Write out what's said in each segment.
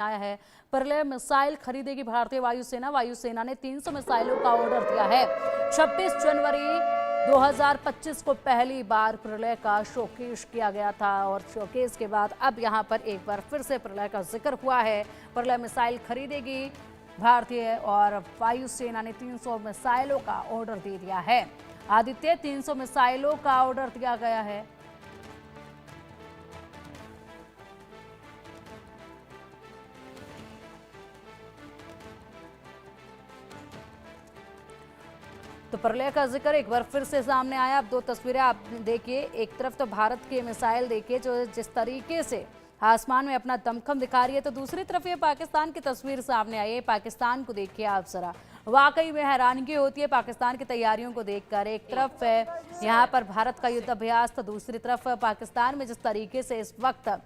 आया है। प्रलय मिसाइल खरीदेगी भारतीय वायुसेना। वायुसेना ने 300 मिसाइलों का ऑर्डर दिया है। 26 जनवरी 2025 को पहली बार प्रलय का शोकेस किया गया था और शोकेस के बाद अब यहां पर एक बार फिर से प्रलय का जिक्र हुआ है। प्रलय मिसाइल खरीदेगी भारतीय और वायुसेना ने 300 मिसाइलों का ऑर्डर दे दिया है। आदित्य, 300 मिसाइलों का ऑर्डर दिया गया है। तो प्रलय का जिक्र एक बार फिर से सामने आया। अब दो तस्वीरें आप देखिए। एक तरफ तो भारत की मिसाइल देखिए जो जिस तरीके से आसमान में अपना दमखम दिखा रही है, तो दूसरी तरफ ये पाकिस्तान की तस्वीर सामने आई है। पाकिस्तान को देखिए आप जरा, वाकई में हैरानगी होती है पाकिस्तान की तैयारियों को देखकर। एक तरफ है यहाँ पर भारत का युद्ध अभ्यास, तो दूसरी तरफ पाकिस्तान में जिस तरीके से इस वक्त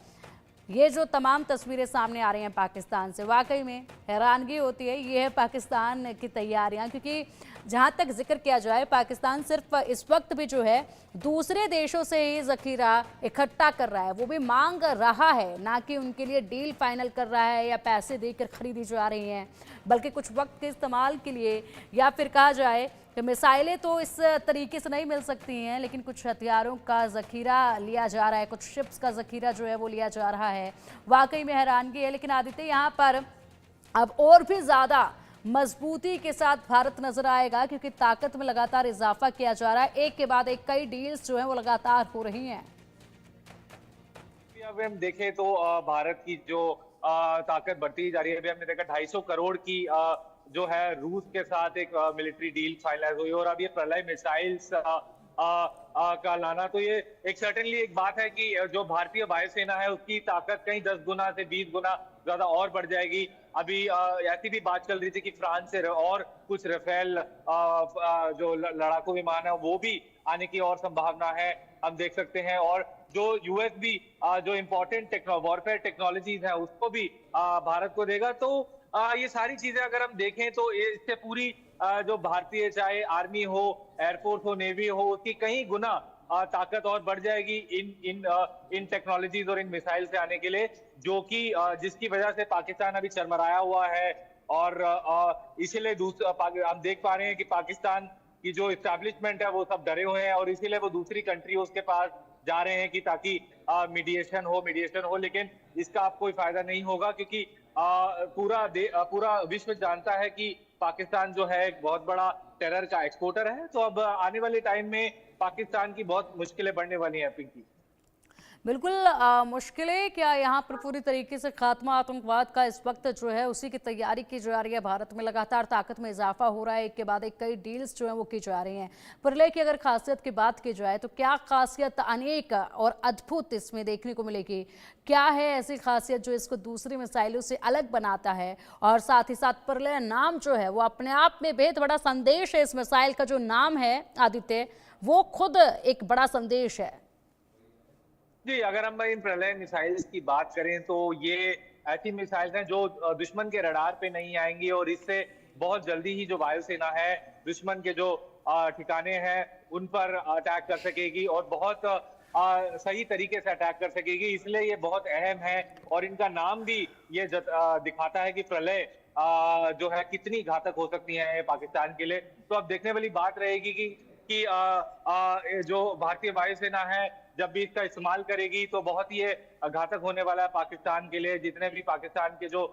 ये जो तमाम तस्वीरें सामने आ रही हैं पाकिस्तान से, वाकई में हैरानगी होती है। ये है पाकिस्तान की तैयारियां, क्योंकि जहां तक जिक्र किया जाए पाकिस्तान सिर्फ इस वक्त भी जो है दूसरे देशों से ही जखीरा इकट्ठा कर रहा है, वो भी मांग रहा है, ना कि उनके लिए डील फाइनल कर रहा है या पैसे देकर खरीदी जा रही हैं, बल्कि कुछ वक्त के इस्तेमाल के लिए, या फिर कहा जाए कि मिसाइलें तो इस तरीके से नहीं मिल सकती हैं, लेकिन कुछ हथियारों का जखीरा लिया जा रहा है, कुछ शिप्स का जखीरा जो है वो लिया जा रहा है। वाकई में हैरानगी है। लेकिन आदित्य, यहाँ पर अब और भी ज़्यादा मजबूती के साथ भारत नजर आएगा, क्योंकि ताकत में लगातार इजाफा किया जा रहा है। एक के बाद एक कई डील्स जो है वो लगातार हो रही हैं। अब हम देखें तो भारत की जो ताकत बढ़ती जा रही है। अभी हमने देखा 250 करोड़ की जो है रूस के साथ एक मिलिट्री डील फाइनलाइज हुई, और अब ये प्रलय मिसाइल्स का लाना, तो ये एक सर्टेनली एक बात है कि जो भारतीय वायुसेना है उसकी ताकत कहीं 10 गुना से 20 गुना ज्यादा और बढ़ जाएगी। अभी ऐसी भी बात चल रही थी कि फ्रांस से और कुछ राफेल जो लड़ाकू विमान है वो भी आने की और संभावना है, हम देख सकते हैं। और जो यूएस भी जो इम्पोर्टेंट वॉरफेयर टेक्नोलॉजीज है उसको भी भारत को देगा। तो ये सारी चीजें अगर हम देखें तो इससे पूरी जो भारतीय चाहे आर्मी हो, एयरफोर्स हो, नेवी हो, उसकी कई गुना ताकत और बढ़ जाएगी इन इन इन टेक्नोलॉजीज और इन मिसाइल से आने के लिए, जो कि जिसकी वजह से पाकिस्तान अभी चरमराया हुआ है। और इसीलिए हम देख पा रहे हैं कि पाकिस्तान की जो इस्टेब्लिशमेंट है वो सब डरे हुए हैं, और इसीलिए वो दूसरी कंट्रियों के पास जा रहे हैं कि ताकि मीडिएशन हो। लेकिन इसका अब कोई फायदा नहीं होगा, क्योंकि पूरा विश्व जानता है कि पाकिस्तान जो है एक बहुत बड़ा टेरर का एक्सपोर्टर है। तो अब आने वाले टाइम में पाकिस्तान की बहुत मुश्किलें बढ़ने वाली हैं पिंकी। बिल्कुल मुश्किलें क्या, यहाँ पर पूरी तरीके से खात्मा आतंकवाद का इस वक्त जो है उसी की तैयारी की जा रही है। भारत में लगातार ताकत में इजाफा हो रहा है, एक के बाद एक कई डील्स जो है वो की जा रही हैं। प्रलय की अगर खासियत की बात की जाए तो क्या खासियत अनेक और अद्भुत इसमें देखने को मिलेगी? क्या है ऐसी खासियत जो इसको दूसरी मिसाइलों से अलग बनाता है? और साथ ही साथ प्रलय नाम जो है वो अपने आप में बेहद बड़ा संदेश है। इस मिसाइल का जो नाम है आदित्य, वो खुद एक बड़ा संदेश है। जी, अगर हम इन प्रलय मिसाइल्स की बात करें तो ये ऐसी मिसाइल्स हैं जो दुश्मन के रडार पे नहीं आएंगी, और इससे बहुत जल्दी ही जो वायुसेना है दुश्मन के जो ठिकाने हैं उन पर अटैक कर सकेगी, और बहुत सही तरीके से अटैक कर सकेगी। इसलिए ये बहुत अहम है, और इनका नाम भी ये दिखाता है कि प्रलय जो है कितनी घातक हो सकती है पाकिस्तान के लिए। तो अब देखने वाली बात रहेगी कि जो भारतीय वायुसेना है जब भी इसका इस्तेमाल करेगी तो बहुत ही ये घातक होने वाला है पाकिस्तान के लिए। जितने भी पाकिस्तान के जो